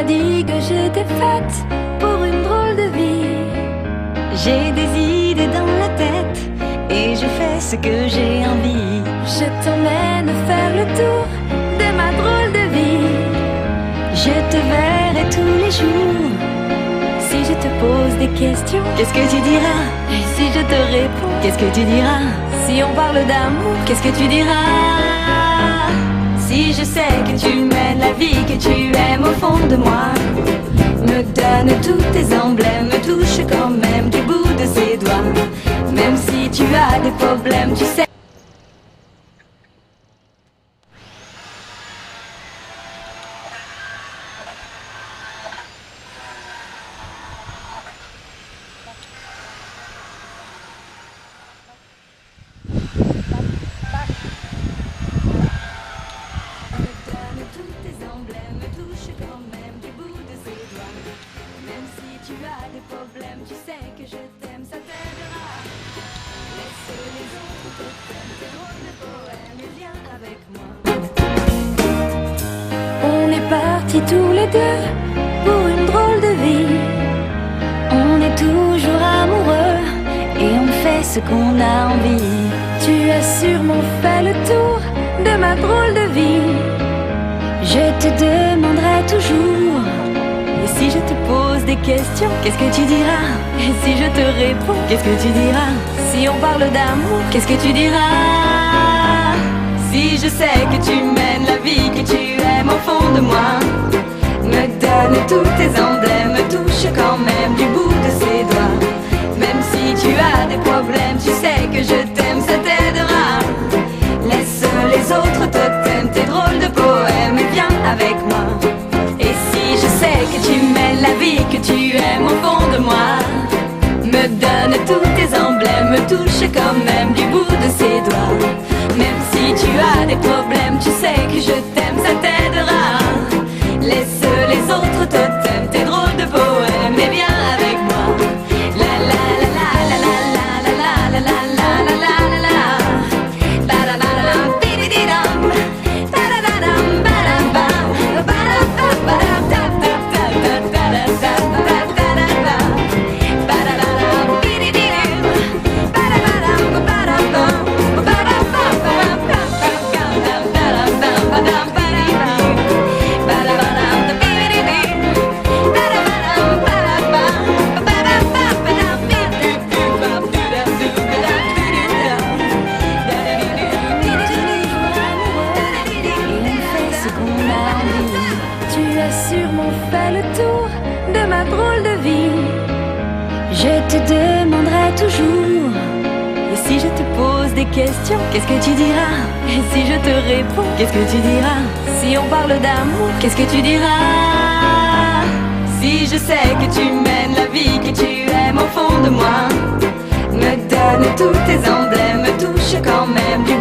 m'as dit que j'étais faite pour une drôle de vie. J'ai des idées dans la tête et je fais ce que j'ai envie. Je t'emmène faire le tour de ma drôle de vie. Je te verrai tous les jours. Si je te pose des questions, qu'est-ce que tu diras? Et si je te réponds, qu'est-ce que tu diras? Si on parle d'amour, qu'est-ce que tu diras? Si je sais que tu mènes la vie que tu aimes au fond de moi, me donne tous tes emblèmes, me touche quand même du bout de ses doigts. Même si tu as des problèmes, tu sais. Tu sais que je t'aime, ça t'aidera. Laisse les autres te t'aiment, tes drôles de poèmes et viens avec moi. On est partis tous les deux pour une drôle de vie. On est toujours amoureux et on fait ce qu'on a envie. Tu as sûrement fait le tour de ma drôle de vie. Je te demanderai toujours. Et si je te pose des questions, qu'est-ce que tu diras? Et si je te réponds, qu'est-ce que tu diras? Si on parle d'amour, qu'est-ce que tu diras? Si je sais que tu mènes la vie que tu aimes au fond de moi, me donne tous tes emblèmes, me touche quand même du bout de ses doigts. Même si tu as des problèmes, tu sais que je t'aime, ça t'aidera. Laisse les autres te t'aiment, tes drôles de poèmes et viens avec moi. Et si je sais que tu mènes la vie que tu aimes au fond de moi, me donne tous tes emblèmes, me touche quand même du bout de ses doigts. Même si tu as des problèmes, tu sais que je t'aime, ça t'aidera. Laisse les autres te t'aiment, tes drôles de poèmes et viens avec moi. La la la la la la la la la la la la la la. Ba da ba da dum, bi di di dum. Ba da da dum, ba da bum. Ba da ba ba da da da da da da da da da da da. Ba da ba dum, bi di di dum. Ba da ba dum, ba da bum. Ba da ba ba dum, ba da dum, ba da bum, ba da ba di dum. Ba da ba dum, bi di di dum. Ba da ba dum, ba da bum. Ba da ba ba dum, bi di di dum. Ba do da do da da di di dum. Da da di di dum, di di di dum. Da da di di dum. On fait ce qu'on a envie. tu as sûrement fait le tour de ma drôle de vie. Je te demanderai toujours. Et si je te pose des questions, qu'est-ce que tu diras? Et si je te réponds, Qu'est-ce que tu diras? si on parle d'amour, Qu'est-ce que tu diras? Si je sais que tu mènes la vie que tu aimes au fond de moi, me donne tous tes emblèmes, me touche quand même du